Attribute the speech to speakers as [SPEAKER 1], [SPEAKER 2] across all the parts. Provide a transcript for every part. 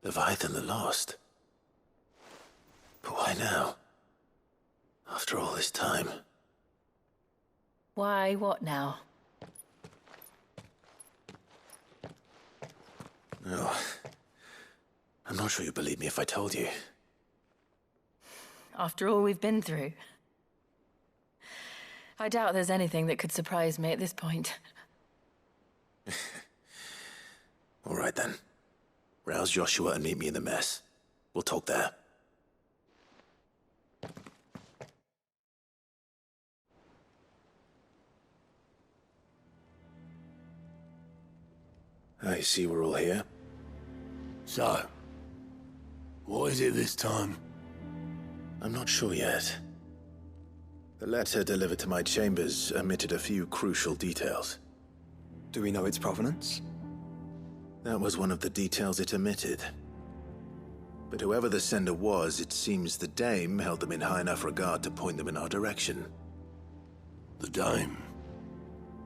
[SPEAKER 1] Leviathan the Lost. But why now? After all this time.
[SPEAKER 2] Why, what now?
[SPEAKER 1] No. I'm not sure you'd believe me if I told you.
[SPEAKER 2] After all we've been through. I doubt there's anything that could surprise me at this point.
[SPEAKER 1] All right then. Rouse Joshua and meet me in the mess. We'll talk there. I see we're all here.
[SPEAKER 3] So, what is it this time?
[SPEAKER 1] I'm not sure yet. The letter delivered to my chambers omitted a few crucial details.
[SPEAKER 4] Do we know its provenance?
[SPEAKER 1] That was one of the details it omitted. But whoever the sender was, it seems the Dame held them in high enough regard to point them in our direction.
[SPEAKER 3] The Dame?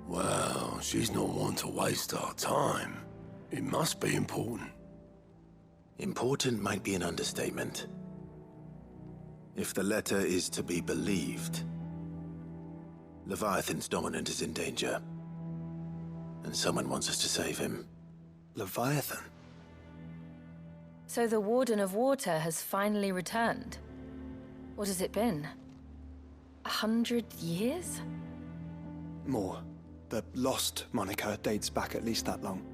[SPEAKER 3] Well, she's not one to waste our time. It must be important.
[SPEAKER 1] Important might be an understatement. If the letter is to be believed, Leviathan's dominant is in danger. And someone wants us to save him.
[SPEAKER 4] Leviathan?
[SPEAKER 2] So the Warden of Water has finally returned. What has it been? 100 years?
[SPEAKER 4] More. The Lost moniker dates back at least that long.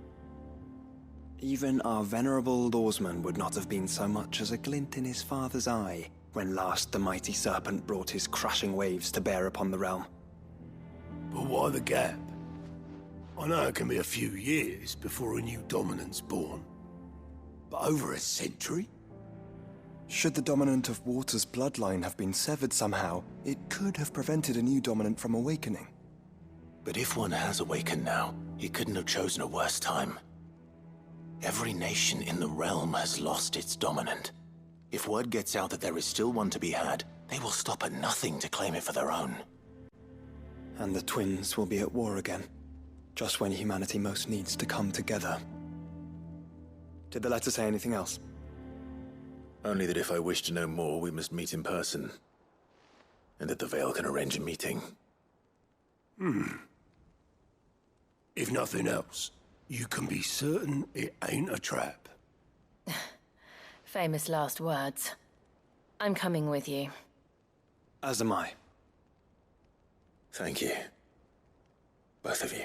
[SPEAKER 4] Even our venerable lawsman would not have been so much as a glint in his father's eye when last the mighty serpent brought his crashing waves to bear upon the realm.
[SPEAKER 3] But why the gap? I know it can be a few years before a new dominant's born. But over a century?
[SPEAKER 4] Should the dominant of Water's bloodline have been severed somehow, it could have prevented a new dominant from awakening.
[SPEAKER 1] But if one has awakened now, he couldn't have chosen a worse time. Every nation in the realm has lost its dominant. If word gets out that there is still one to be had, they will stop at nothing to claim it for their own.
[SPEAKER 4] And the twins will be at war again, just when humanity most needs to come together. Did the letter say anything else?
[SPEAKER 1] Only that if I wish to know more, we must meet in person. And that the Veil can arrange a meeting.
[SPEAKER 3] If nothing else, you can be certain it ain't a trap.
[SPEAKER 2] Famous last words. I'm coming with you.
[SPEAKER 4] As am I.
[SPEAKER 1] Thank you. Both of you.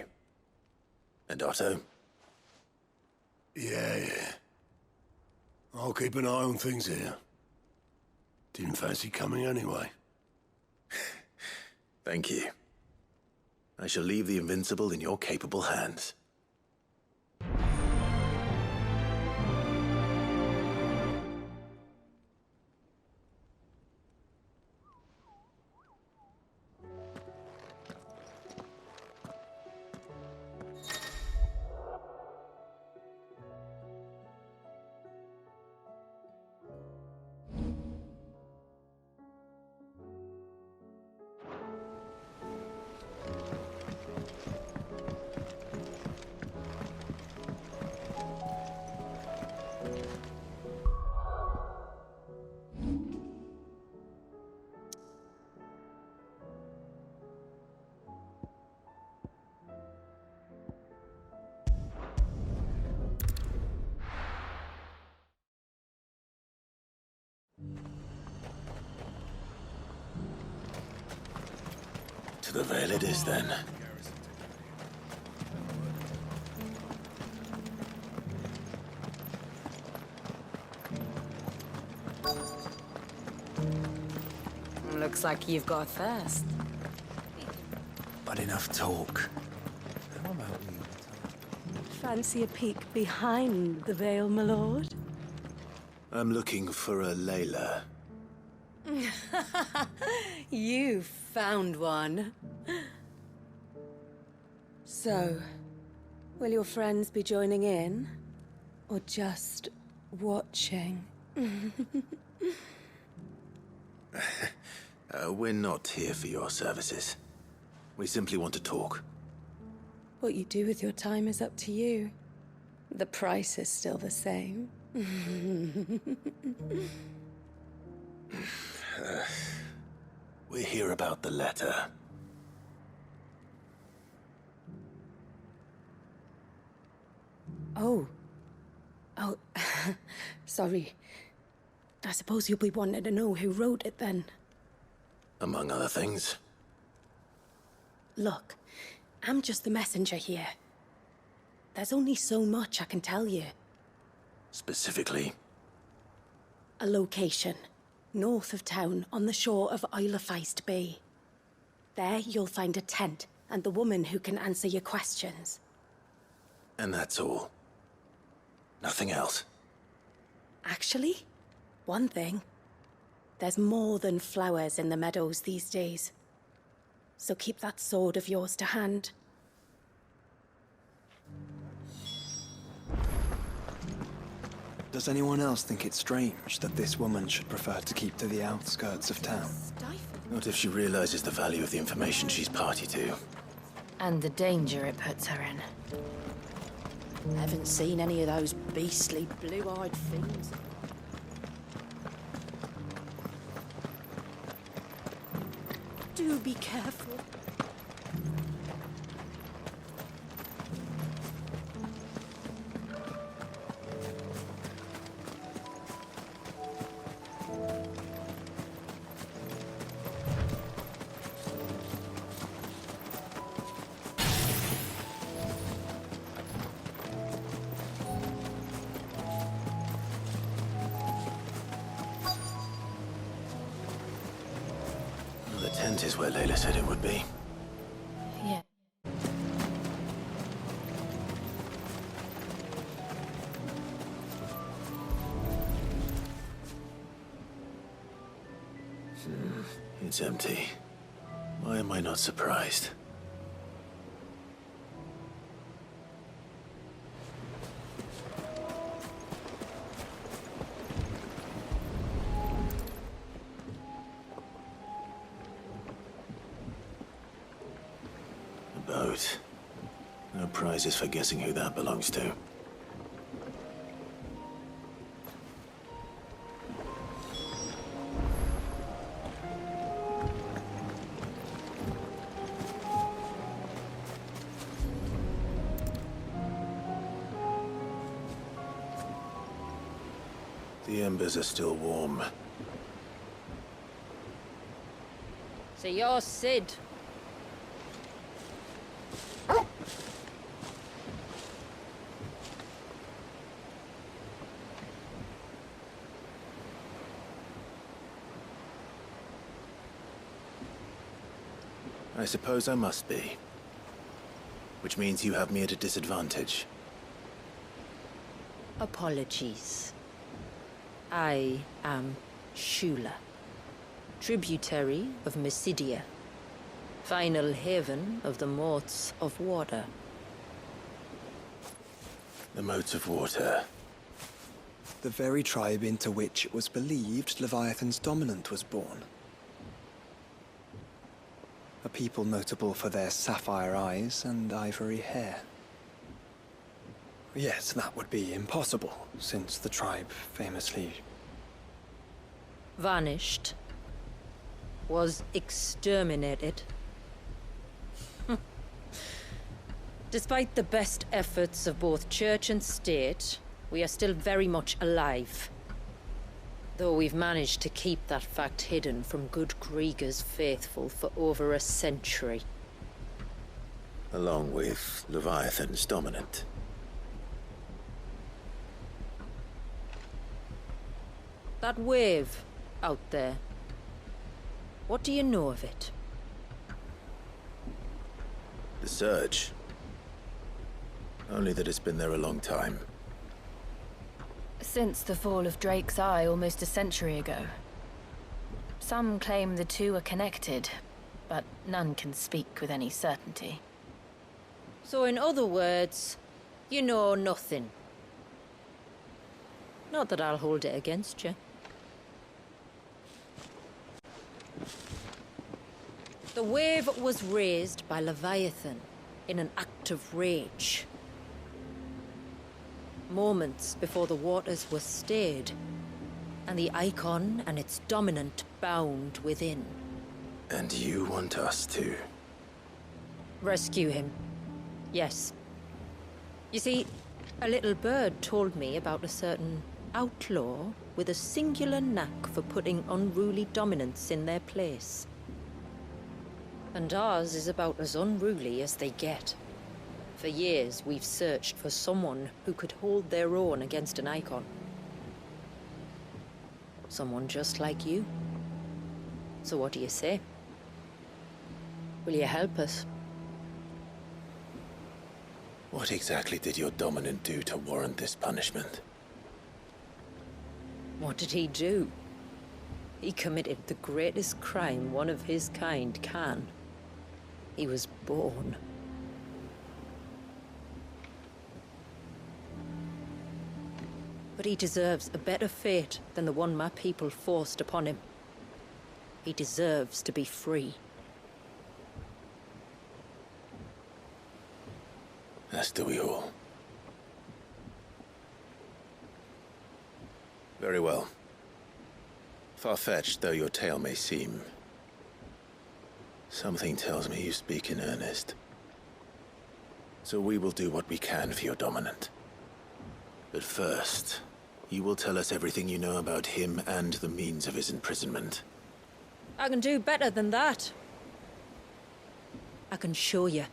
[SPEAKER 1] And Otto?
[SPEAKER 3] Yeah. I'll keep an eye on things here. Didn't fancy coming anyway.
[SPEAKER 1] Thank you. I shall leave the Invincible in your capable hands. To the Veil it is, then.
[SPEAKER 2] Looks like you've got a thirst.
[SPEAKER 1] But enough talk.
[SPEAKER 5] Fancy a peek behind the veil, my lord?
[SPEAKER 1] I'm looking for a Layla.
[SPEAKER 5] You found one. So, will your friends be joining in? Or just watching?
[SPEAKER 1] We're not here for your services. We simply want to talk.
[SPEAKER 5] What you do with your time is up to you. The price is still the same.
[SPEAKER 1] We're here about the letter.
[SPEAKER 5] Oh. Sorry. I suppose you'll be wanting to know who wrote it then.
[SPEAKER 1] Among other things.
[SPEAKER 5] Look, I'm just the messenger here. There's only so much I can tell you.
[SPEAKER 1] Specifically?
[SPEAKER 5] A location, north of town, on the shore of Isle of Feist Bay. There you'll find a tent, and the woman who can answer your questions.
[SPEAKER 1] And that's all? Nothing else?
[SPEAKER 5] Actually, one thing. There's more than flowers in the meadows these days. So keep that sword of yours to hand.
[SPEAKER 4] Does anyone else think it strange that this woman should prefer to keep to the outskirts of town?
[SPEAKER 1] Not if she realizes the value of the information she's party to.
[SPEAKER 2] And the danger it puts her in.
[SPEAKER 5] Haven't seen any of those beastly blue-eyed things. Do be careful.
[SPEAKER 1] The tent is where Layla said it would be.
[SPEAKER 2] Yeah.
[SPEAKER 1] It's empty. Why am I not surprised? A boat. No prizes for guessing who that belongs to. The embers are still warm.
[SPEAKER 2] So you're Sid.
[SPEAKER 1] I suppose I must be. Which means you have me at a disadvantage.
[SPEAKER 6] Apologies. I am Shula, tributary of Mysidia, final haven of the Moats of Water.
[SPEAKER 1] The moats of water.
[SPEAKER 4] The very tribe into which it was believed Leviathan's dominant was born. A people notable for their sapphire eyes and ivory hair. Yes, that would be impossible, since the tribe famously...
[SPEAKER 6] Vanished. Was exterminated. Despite the best efforts of both church and state, we are still very much alive. Though we've managed to keep that fact hidden from good Krieger's faithful for over a century.
[SPEAKER 1] Along with Leviathan's dominant.
[SPEAKER 6] That wave out there. What do you know of it?
[SPEAKER 1] The surge. Only that it's been there a long time.
[SPEAKER 2] Since the fall of Drake's Eye almost a century ago. Some claim the two are connected, but none can speak with any certainty.
[SPEAKER 6] So in other words, you know nothing. Not that I'll hold it against you. The wave was raised by Leviathan in an act of rage. moments before the waters were stayed, and the icon and its dominant bound within.
[SPEAKER 1] And you want us to?
[SPEAKER 6] Rescue him. Yes. You see, a little bird told me about a certain outlaw with a singular knack for putting unruly dominants in their place. And ours is about as unruly as they get. For years, we've searched for someone who could hold their own against an icon. Someone just like you. So what do you say? Will you help us?
[SPEAKER 1] What exactly did your dominant do to warrant this punishment?
[SPEAKER 6] What did he do? He committed the greatest crime one of his kind can. He was born. But he deserves a better fate than the one my people forced upon him. He deserves to be free.
[SPEAKER 1] As do we all. Very well. Far-fetched though your tale may seem, something tells me you speak in earnest. So we will do what we can for your dominant. But first, you will tell us everything you know about him and the means of his imprisonment.
[SPEAKER 6] I can do better than that. I can show you.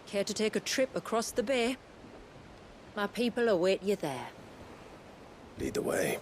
[SPEAKER 6] Care to take a trip across the bay? My people await you there.
[SPEAKER 1] Lead the way.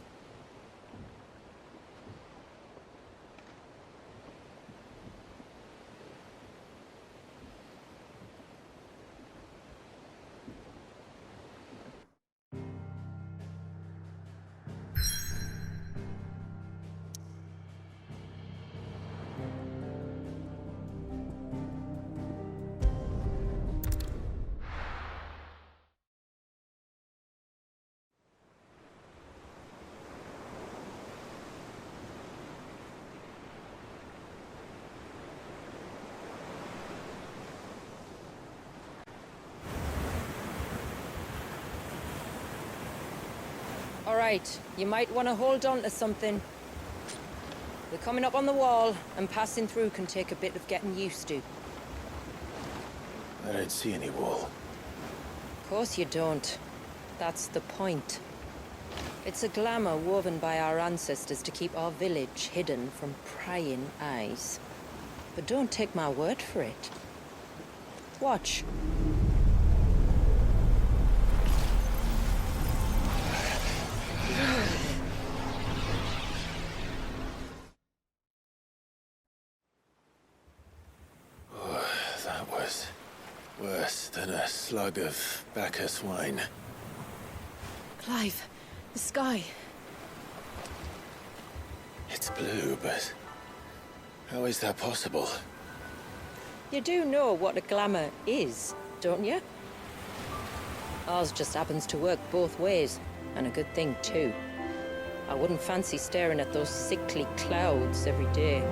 [SPEAKER 6] All right, you might want to hold on to something. We're coming up on the wall, and passing through can take a bit of getting used to.
[SPEAKER 1] I don't see any wall.
[SPEAKER 6] Of course you don't. That's the point. It's a glamour woven by our ancestors to keep our village hidden from prying eyes. But don't take my word for it. Watch.
[SPEAKER 1] That was worse than a slug of Bacchus wine.
[SPEAKER 2] Clive, the sky.
[SPEAKER 1] It's blue, but how is that possible?
[SPEAKER 6] You do know what a glamour is, don't you? Ours just happens to work both ways, and a good thing too. I wouldn't fancy staring at those sickly clouds every day.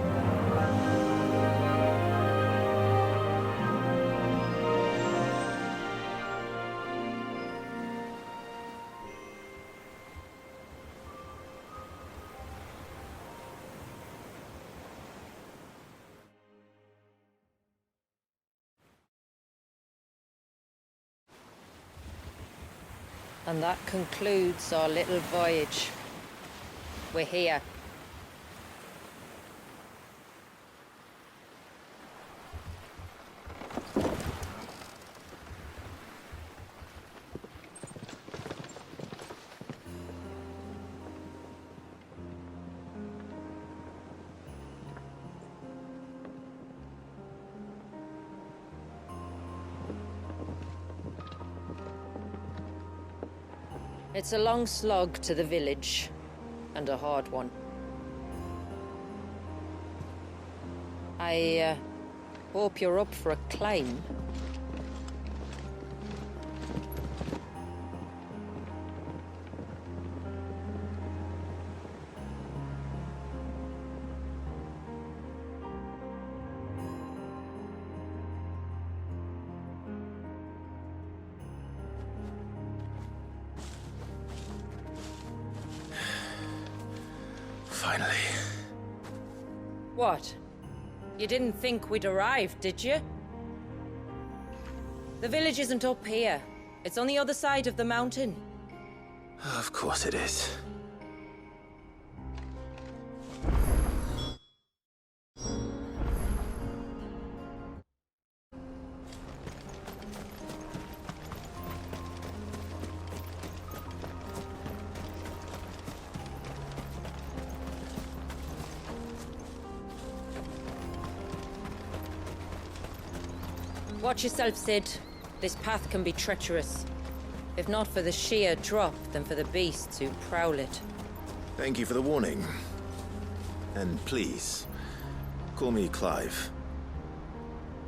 [SPEAKER 6] And that concludes our little voyage. We're here. It's a long slog to the village, and a hard one. I hope you're up for a climb. What? You didn't think we'd arrived, did you? The village isn't up here. It's on the other side of the mountain.
[SPEAKER 1] Of course it is.
[SPEAKER 6] Watch yourself, Sid. This path can be treacherous. If not for the sheer drop, then for the beasts who prowl it.
[SPEAKER 1] Thank you for the warning. And please, call me Clive.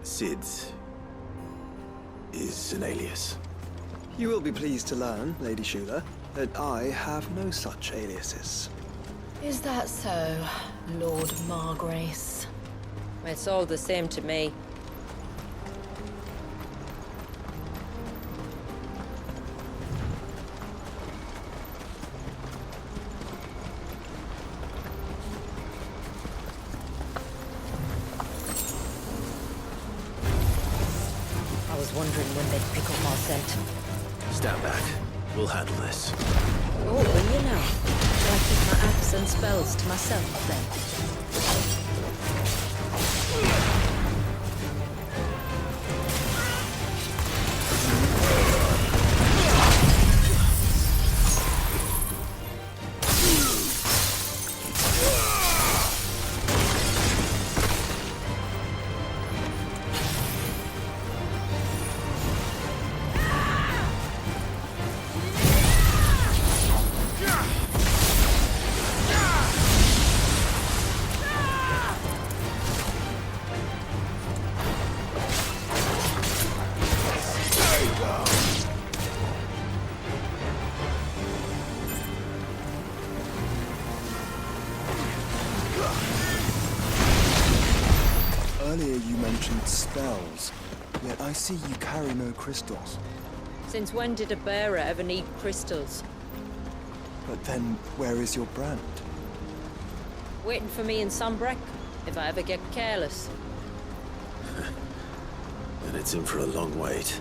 [SPEAKER 1] Sid is an alias.
[SPEAKER 4] You will be pleased to learn, Lady Shula, that I have no such aliases.
[SPEAKER 2] Is that so, Lord Margrace?
[SPEAKER 6] It's all the same to me. I was wondering when they'd pick up our scent.
[SPEAKER 1] Stand back. We'll handle this.
[SPEAKER 6] Oh, will you now? Shall I keep my axe and spells to myself, then?
[SPEAKER 4] Earlier you mentioned spells, yet I see you carry no crystals.
[SPEAKER 6] Since when did a bearer ever need crystals?
[SPEAKER 4] But then, where is your brand?
[SPEAKER 6] Waiting for me in Sunbreck, if I ever get careless.
[SPEAKER 1] And it's in for a long wait.